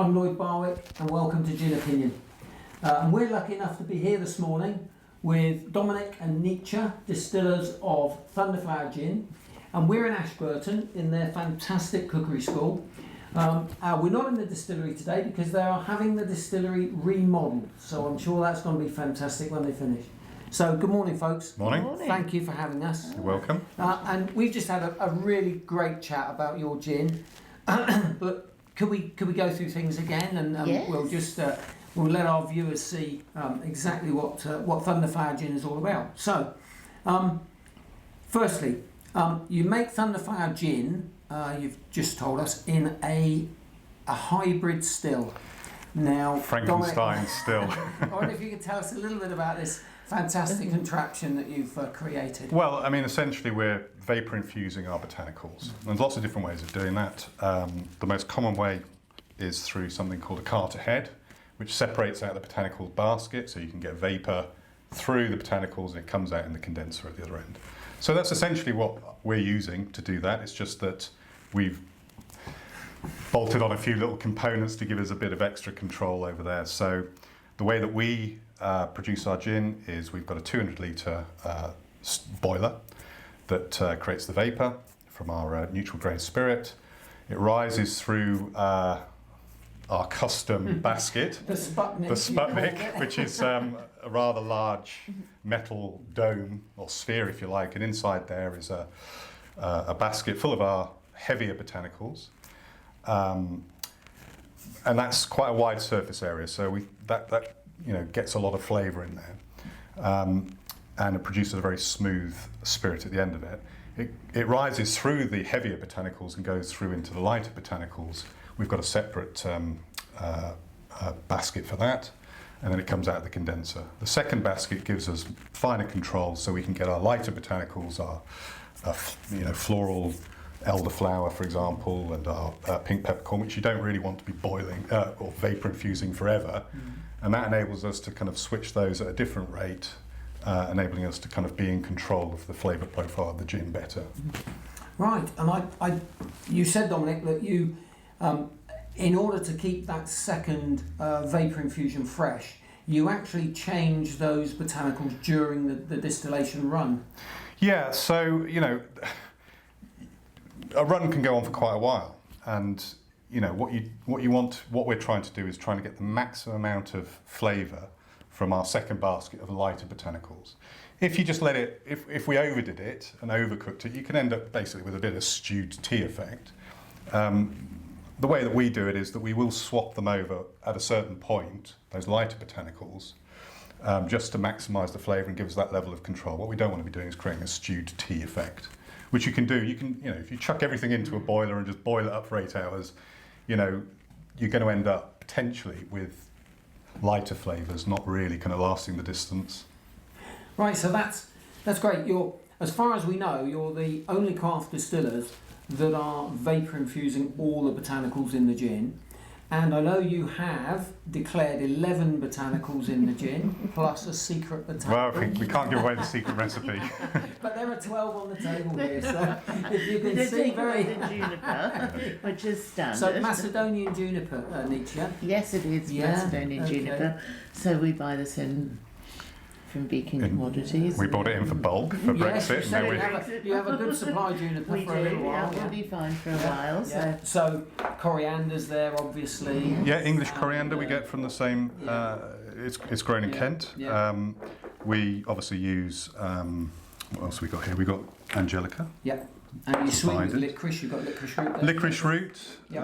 I'm Lloyd Barwick and welcome to Gin Opinion. And we're lucky enough to be here this morning with Dominic and Anicca, distillers of Thunderflower Gin, and we're in Ashburton in their fantastic cookery school. We're not in the distillery today because they are having the distillery remodeled, so I'm sure that's going to be fantastic when they finish. So good morning, folks. Morning. Thank you for having us. You're welcome. And we've just had a really great chat about your gin, but could we go through things again, and Yes. we'll just we'll let our viewers see exactly what Thunderflower Gin is all about. So, firstly, you make Thunderflower Gin. You've just told us in a hybrid still. Now, Frankenstein still. I wonder if you could tell us a little bit about this fantastic contraption that you've created. Well, I mean, essentially we're vapor infusing our botanicals. There's lots of different ways of doing that. The most common way is through something called a carter head, which separates out the botanical basket, so you can get vapor through the botanicals and it comes out in the condenser at the other end. So that's essentially what we're using to do that. It's just that we've bolted on a few little components to give us a bit of extra control over there. So the way that we produce our gin is we've got a 200 litre boiler that creates the vapor from our neutral grain spirit. It rises through our custom basket, The Sputnik, which is a rather large metal dome or sphere, if you like, and inside there is a basket full of our heavier botanicals. And that's quite a wide surface area, so that gets a lot of flavour in there, and it produces a very smooth spirit at the end of it. It rises through the heavier botanicals and goes through into the lighter botanicals. We've got a separate basket for that, and then it comes out of the condenser. The second basket gives us finer control, so we can get our lighter botanicals, our floral elderflower, for example, and our pink peppercorn, which you don't really want to be boiling or vapor infusing forever. And that enables us to kind of switch those at a different rate, enabling us to kind of be in control of the flavour profile of the gin better. Right, and you said, Dominic, that you, in order to keep that second vapour infusion fresh, you actually change those botanicals during the distillation run. Yeah, so, a run can go on for quite a while, and what we're trying to do is trying to get the maximum amount of flavour from our second basket of lighter botanicals. If you just let it, if we overdid it and overcooked it, you can end up basically with a bit of stewed tea effect. The way that we do it is that we will swap them over at a certain point, those lighter botanicals, just to maximise the flavour and give us that level of control. What we don't want to be doing is creating a stewed tea effect, which you can do. You can, if you chuck everything into a boiler and just boil it up for 8 hours, you're going to end up potentially with lighter flavours, not really kind of lasting the distance. Right, so that's great. As far as we know, you're the only craft distillers that are vapour infusing all the botanicals in the gin. And I know you have declared 11 botanicals in the gin, plus a secret botanical. Well, we can't give away the secret recipe. But there are 12 on the table here, so if you can see very... the juniper, which is standard. So Macedonian juniper, Anicca? Yes, it is Macedonian juniper. So we buy this in from Beacon Commodities. We bought it in for bulk for Brexit. Yes, you have a good supply of juniper for a little while. We'll be fine for a while. Yeah. So coriander's there, obviously. Yeah, English coriander we get from the same. It's grown in Kent. Yeah. We obviously use. What else have we got here? We got Angelica. Yeah. And you sweeten with licorice. You've got licorice root there. Licorice root, Yep.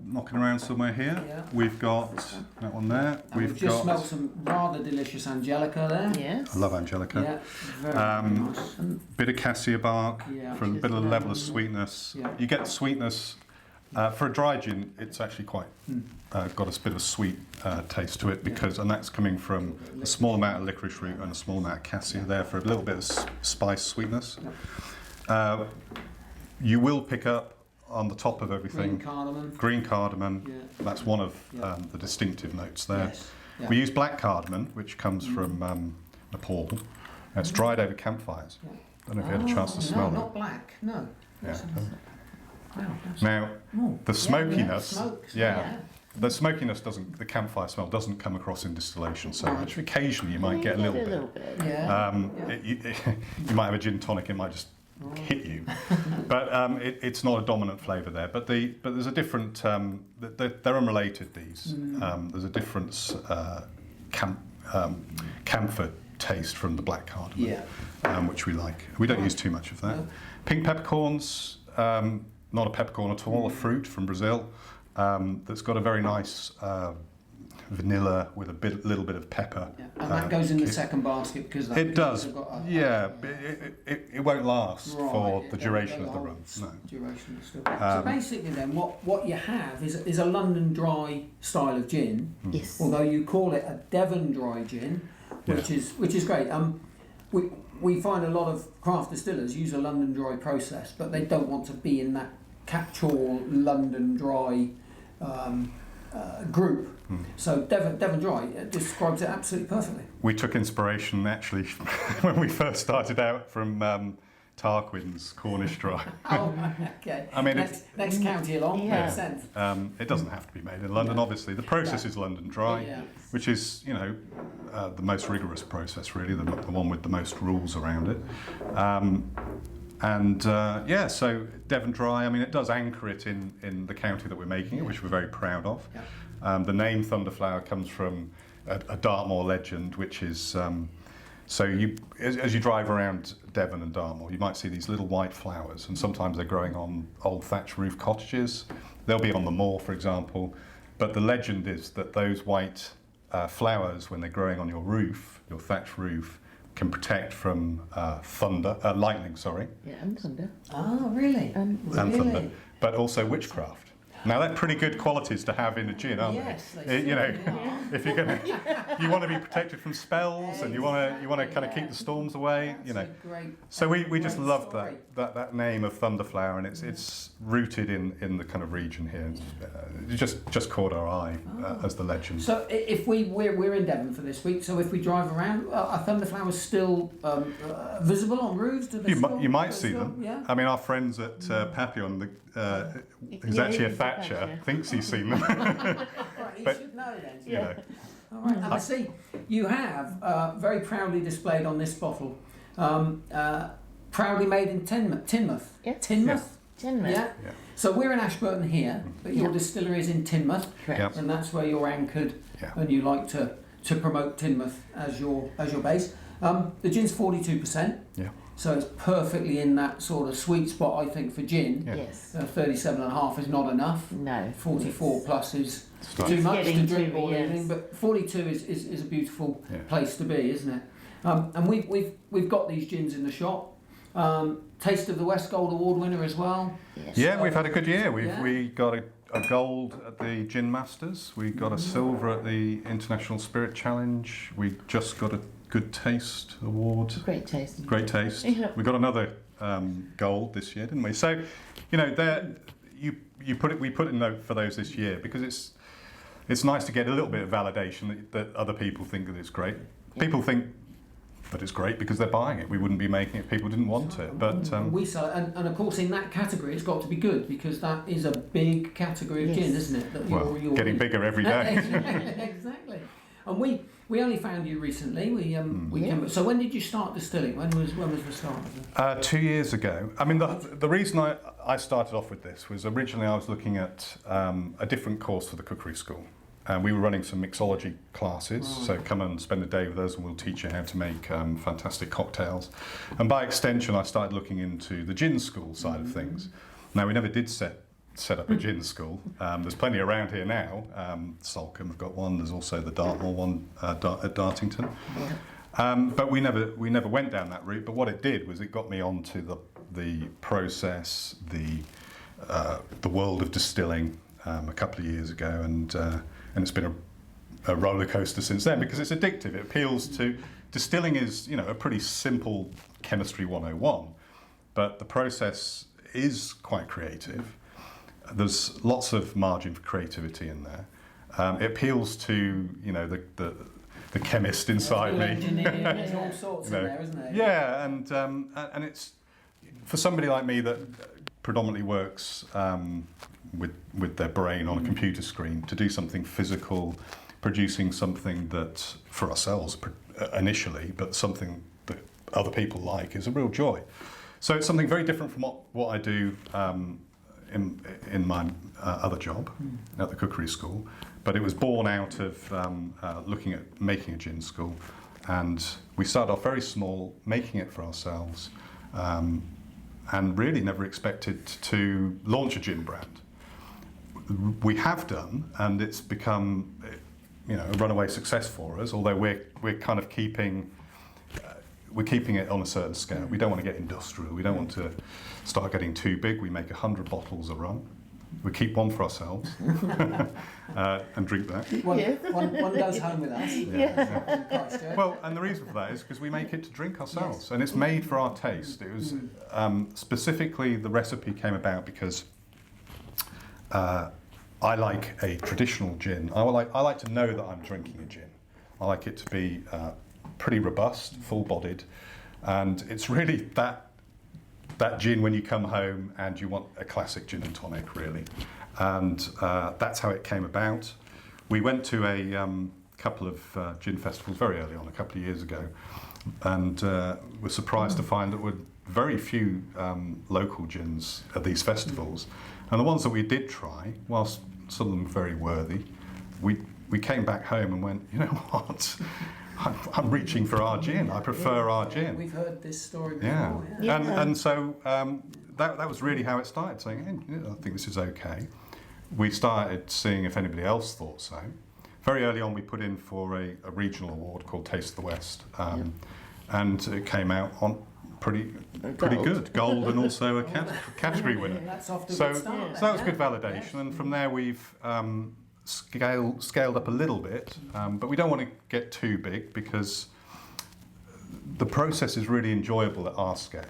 knocking around somewhere here. Yeah. We've got that one there. And we've just smelled some rather delicious Angelica there. Yes. I love Angelica. Yeah, very nice. Bit of cassia bark for a bit of level of lovely. sweetness. Yeah. You get sweetness. For a dry gin, it's actually quite got a bit of a sweet taste to it and that's coming from a small amount of licorice root and a small amount of cassia there for a little bit of spice sweetness. You will pick up on the top of everything green cardamom. Yeah. That's one of the distinctive notes there. Yes. Yeah. We use black cardamom, which comes from Nepal. It's dried over campfires. Yeah. I don't know if you had a chance to smell it. No, not black. No. Yeah. Now, the smokiness, the smokiness doesn't, the campfire smell doesn't come across in distillation so much. Occasionally you might get a little bit. Yeah. You might have a gin tonic, it might just hit you, but it's not a dominant flavour there. But there's a different. They're unrelated. These there's a different camphor taste from the black cardamom, which we like. We don't use too much of that. Pink peppercorns, not a peppercorn at all, a fruit from Brazil that's got a very nice vanilla with a little bit of pepper. Yeah. And that goes in the second basket because that it does. Got It won't last for the duration of the run. No. Duration of the so basically, then what you have is a London dry style of gin. Yes. Although you call it a Devon Dry Gin, which is great. We find a lot of craft distillers use a London dry process, but they don't want to be in that catch-all London dry group. So Devon Dry describes it absolutely perfectly. We took inspiration actually when we first started out from Tarquin's Cornish Dry. Oh, okay. I mean, next county along, makes sense. It doesn't have to be made in London, obviously. The process is London Dry, which is, the most rigorous process, really, the one with the most rules around it. So Devon Dry, I mean, it does anchor it in the county that we're making it, which we're very proud of. The name Thunderflower comes from a Dartmoor legend, which is, as you drive around Devon and Dartmoor, you might see these little white flowers, and sometimes they're growing on old thatch roof cottages. They'll be on the moor, for example, but the legend is that those white flowers, when they're growing on your roof, your thatch roof, can protect from lightning, Yeah, and thunder. Oh, really? and thunder, but also witchcraft. Now, they're pretty good qualities to have in a gin, aren't they? If you're gonna, you want to be protected from spells, and you want to kind of keep the storms away, So we just loved that name of Thunderflower, and it's rooted in the kind of region here. It just caught our eye as the legend. So if we're in Devon for this week, so if we drive around, are Thunderflowers still visible on roofs? You might see them. Yeah. I mean, our friends at Papillon, who's actually a Thatcher, thinks he's seen them. Right, you should know then. All right. And I see you have very proudly displayed on this bottle, proudly made in Teignmouth. Yes. Teignmouth. Yeah. So we're in Ashburton here, but your distillery is in Teignmouth, Correct. and that's where you're anchored, and you like to promote Teignmouth as your base. The gin's 42%. Yeah. So it's perfectly in that sort of sweet spot, I think, for gin. Yes. 37.5 is not enough. No. 44 plus is too It's much to getting drink too, all yes. evening, but 42 is a beautiful place to be, isn't it? And we've got these gins in the shop. Taste of the West Gold Award winner as well. Yes. Yeah, we've had a good year. We got a gold at the Gin Masters. We got a silver at the International Spirit Challenge. We just got a Good Taste Award. Great taste. Great taste. Yeah. We got another gold this year, didn't we? So, we put in note for those this year because it's nice to get a little bit of validation that other people think that it's great. Yeah. People think that it's great because they're buying it. We wouldn't be making it if people didn't want it. But we sell it, and of course in that category it's got to be good because that is a big category of gin, isn't it? That you're getting bigger every day. Exactly. And we only found you recently. We came. So when did you start distilling? When was the start of it? 2 years ago. I mean, the reason I started off with this was originally I was looking at a different course for the cookery school. We were running some mixology classes, so come and spend a day with us and we'll teach you how to make fantastic cocktails. And by extension, I started looking into the gin school side of things. Now, we never did set up a gin school. There's plenty around here now. Salcombe have got one. There's also the Dartmoor one at Dartington. But we never went down that route. But what it did was it got me onto the process, the world of distilling a couple of years ago, and it's been a roller coaster since then because it's addictive. It appeals to distilling is a pretty simple chemistry 101, but the process is quite creative. There's lots of margin for creativity in there. It appeals to the chemist inside me. There's all sorts in there, isn't there? Yeah, and it's for somebody like me that predominantly works with their brain on a computer screen to do something physical, producing something that for ourselves initially, but something that other people like is a real joy. So it's something very different from what I do in my other job at the cookery school, but it was born out of looking at making a gin school, and we started off very small, making it for ourselves, and really never expected to launch a gin brand. We have done, and it's become, a runaway success for us. Although we're kind of keeping it on a certain scale. We don't want to get industrial. We don't want to start getting too big. We make 100 bottles a run. We keep one for ourselves and drink that. One goes home with us. Yeah. Well, and the reason for that is because we make it to drink ourselves, and it's made for our taste. It was specifically, the recipe came about because I like a traditional gin. I like to know that I'm drinking a gin. I like it to be pretty robust, full-bodied, and it's really that gin when you come home and you want a classic gin and tonic, really. And that's how it came about. We went to a couple of gin festivals very early on, a couple of years ago, and were surprised to find that there were very few local gins at these festivals. And the ones that we did try, whilst some of them very worthy, we came back home and went, you know what? I'm reaching for our gin. I prefer our gin. We've heard this story before. And so that was really how it started, saying, hey, I think this is okay. We started seeing if anybody else thought so. Very early on, we put in for a regional award called Taste of the West, and it came out on pretty good, gold, and also a category winner. That's off to a So good start. that was good validation, and from there we've scaled up a little bit, but we don't want to get too big because the process is really enjoyable at our scale.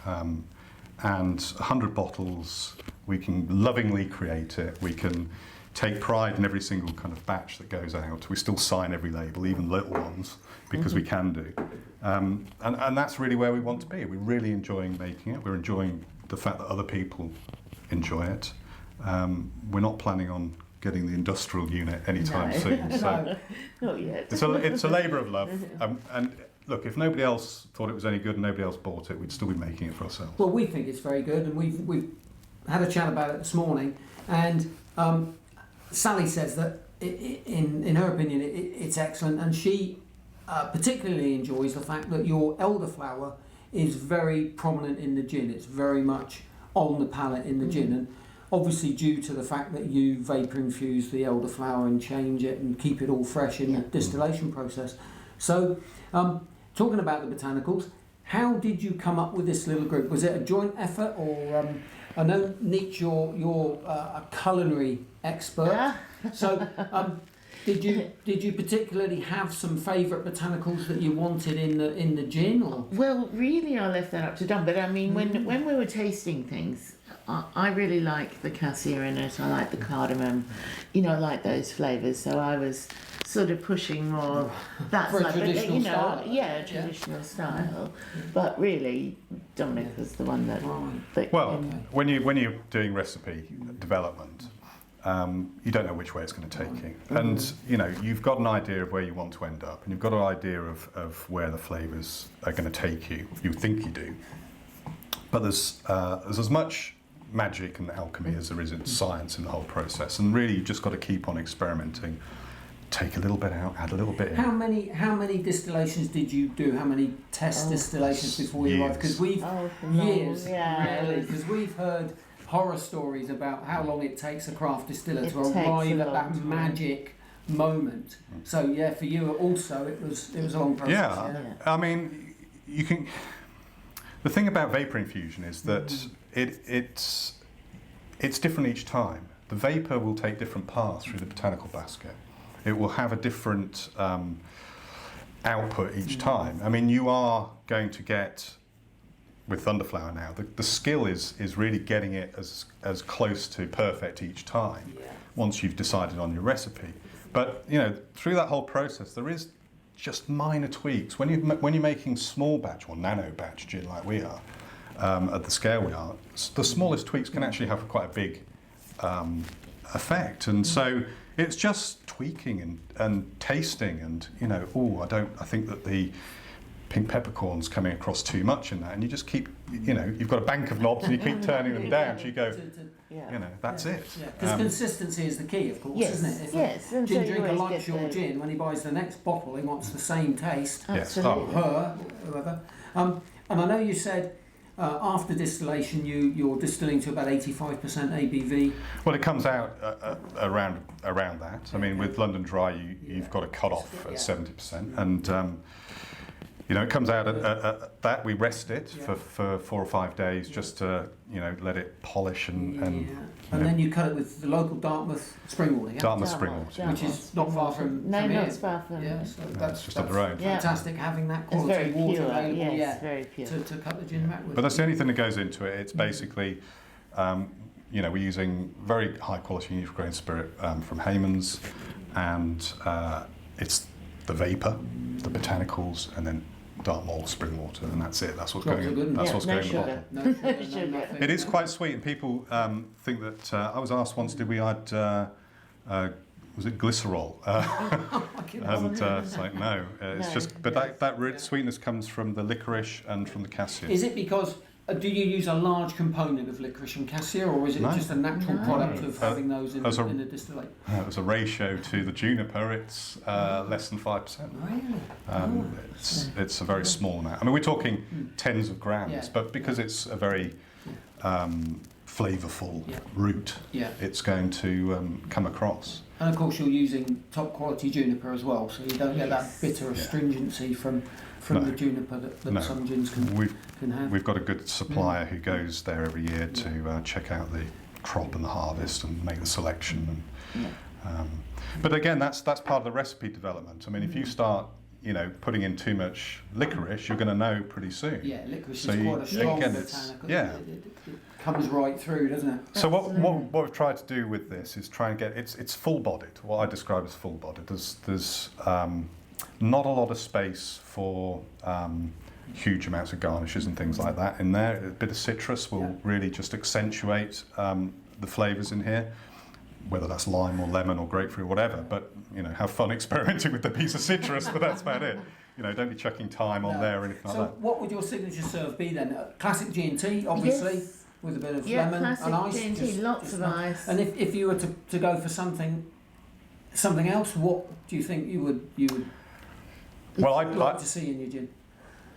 And 100 bottles, we can lovingly create it. We can take pride in every single kind of batch that goes out. We still sign every label, even little ones, because we can do. And that's really where we want to be. We're really enjoying making it. We're enjoying the fact that other people enjoy it. We're not planning on getting the industrial unit anytime soon. So not yet. it's a labour of love. And look, if nobody else thought it was any good and nobody else bought it, we'd still be making it for ourselves. Well, we think it's very good, and we've had a chat about it this morning, and Sally says that in her opinion it's excellent, and she particularly enjoys the fact that your elderflower is very prominent in the gin. It's very much on the palate in the gin, and obviously due to the fact that you vapour infuse the elderflower and change it and keep it all fresh in the distillation process. So, talking about the botanicals, how did you come up with this little group? Was it a joint effort, or I know Nietzsche, you're a culinary expert. So, did you particularly have some favourite botanicals that you wanted in the gin, or? Well, really, I left that up to Dom. But I mean, when we were tasting things, I really like the cassia in it. I like the cardamom. I like those flavours. So I was sort of pushing more that For a side, traditional style. Traditional style. But really, Dominic was the one that. Well, when you're doing recipe development, you don't know which way it's going to take you, and you've got an idea of where you want to end up, and you've got an idea of where the flavours are going to take you. You think you do, but there's as much magic and alchemy as there is in science in the whole process, and really you've just got to keep on experimenting. Take a little bit out, add a little bit in. How many distillations did you do? How many test distillations before you arrived? Because we've really, because we've heard horror stories about how long it takes a craft distiller to arrive at that magic moment. So for you also it was a long process. Yeah. I mean, you can. The thing about vapour infusion is that it's different each time. The vapour will take different paths through the botanical basket. It will have a different output each time. I mean, you are going to get, with Thunderflower now, the skill is really getting it as close to perfect each time, once you've decided on your recipe. But through that whole process, there is just minor tweaks. When you're making small batch or nano batch gin like we are, at the scale we are, the smallest tweaks can actually have quite a big effect. And so it's just tweaking and tasting, and I think that the pink peppercorn's coming across too much in that, and you just keep, you've got a bank of knobs and you keep turning them down. So you go, that's it. Because consistency is the key, of course, isn't it? If a gin drinker likes your gin, when he buys the next bottle, he wants the same taste. Absolutely. Her, whoever. And I know you said after distillation you're distilling to about 85% ABV. Well, it comes out around that. I mean, with London Dry, you've got a cut off at 70%, and it comes out at that. We rest it for 4 or 5 days just to let it polish and then you cut it with the local Dartmouth spring water. Dartmouth spring water, which is not far from no, from not here. far from. So that's just up the road. Fantastic having that It's quality very water pure. available. Yes, very pure. To cut the gin back with. But that's the only thing that goes into it. It's basically, we're using very high quality neutral grain spirit from Hayman's, and it's the vapour, the botanicals, and then Dartmoor spring water, and that's it. That's what's going in. That's what's going in the bottle. No sugar, nothing. It is quite sweet, and people think that. I was asked once, did we add? Was it glycerol? And it's like no, it's just. But that sweetness comes from the licorice and from the cassia. Is it because do you use a large component of licorice and cassia, or is it just a natural product of having those in the distillate? As a ratio to the juniper, it's less than 5%. Really? It's a very small amount. I mean, we're talking tens of grams, but because it's a very flavourful root, it's going to come across. And of course, you're using top quality juniper as well, so you don't get that bitter astringency from the juniper that some gins can have. We've got a good supplier who goes there every year to check out the crop and the harvest and make the selection. But again, that's part of the recipe development. I mean, if you start putting in too much licorice, you're going to know pretty soon. Yeah, licorice is quite a strong botanical. It comes right through, doesn't it? So what we've tried to do with this is try and get it's full-bodied. What I describe as full-bodied. There's not a lot of space for huge amounts of garnishes and things like that in there. A bit of citrus will really just accentuate the flavours in here, whether that's lime or lemon or grapefruit or whatever. But have fun experimenting with the piece of citrus, but that's about it. Don't be chucking thyme on there or anything like that. So what would your signature serve be then? Classic G&T, obviously, with a bit of lemon and ice. G&T, lots of ice. And if you were to go for something else, what do you think you would like to see in your gin?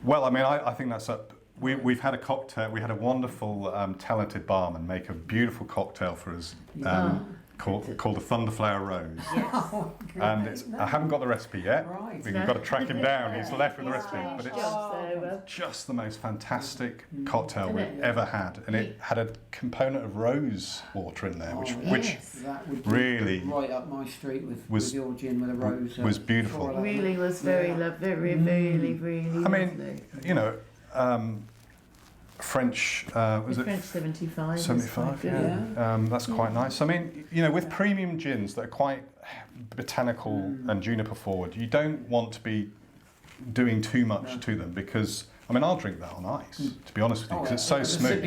Well, I mean, I think that's up. We've had a cocktail. We had a wonderful, talented barman make a beautiful cocktail for us called the Thunderflower Rose. Yes. And I haven't got the recipe yet. Right. We've got to track him down. He's left with the recipe, but it's just the most fantastic cocktail we've ever had, and it had a component of rose water in there, which that would be really right up my street with your gin with a rose. Was beautiful. It really was very lovely, really lovely. I mean, French, was it? French 75. 75, that's quite nice. I mean, with premium gins that are quite botanical and juniper forward, you don't want to be doing too much to them, because, I mean, I'll drink that on ice, to be honest with you, because it's so smooth.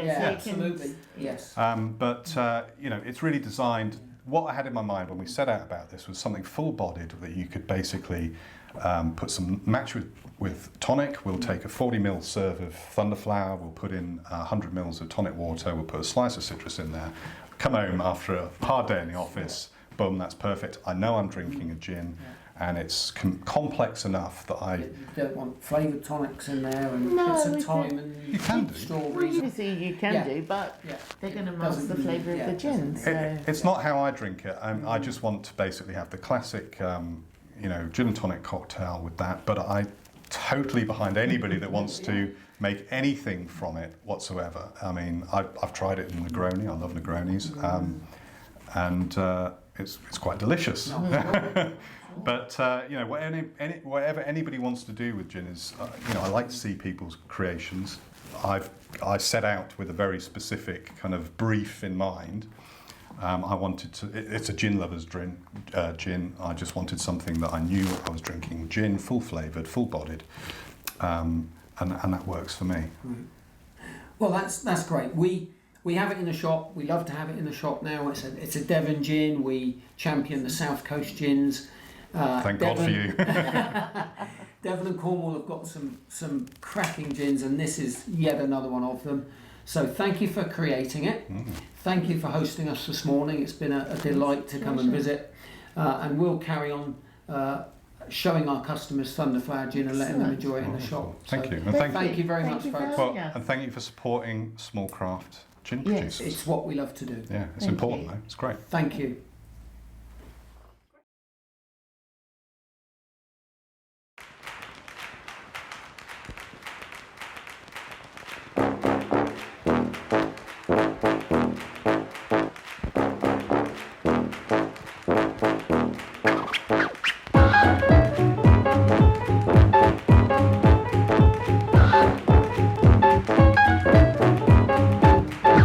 Absolutely, yes. But, it's really designed. What I had in my mind when we set out about this was something full-bodied that you could basically match with tonic. We'll take a 40ml serve of Thunderflower, we'll put in 100 ml of tonic water, we'll put a slice of citrus in there, come home after a hard day in the office, boom, that's perfect. I know I'm drinking a gin, and it's complex enough that You don't want flavoured tonics in there and bits of thyme and strawberries. You can do, but they're going to mask the flavour of the gin. So. It's not how I drink it. I just want to basically have the classic gin and tonic cocktail with that, but I totally behind anybody that wants to make anything from it whatsoever. I mean, I've tried it in Negroni. I love Negronis, and it's quite delicious. But whatever anybody wants to do with gin is, I like to see people's creations. I set out with a very specific kind of brief in mind. I wanted to. It's a gin lover's gin. I just wanted something that I knew I was drinking. Gin, full flavoured, full bodied, and that works for me. Well, that's great. We have it in the shop. We love to have it in the shop now. It's a Devon gin. We champion the South Coast gins. Thank God for you. Devon and Cornwall have got some cracking gins, and this is yet another one of them. So thank you for creating it. Thank you for hosting us this morning. It's been a delight to come and visit, and we'll carry on showing our customers Thunderflower Gin and letting them enjoy it in the shop. Thank So you. And thank you very much, folks. And thank you for supporting small craft gin producers. It's what we love to do. Yeah, it's important though. It's great. Thank you.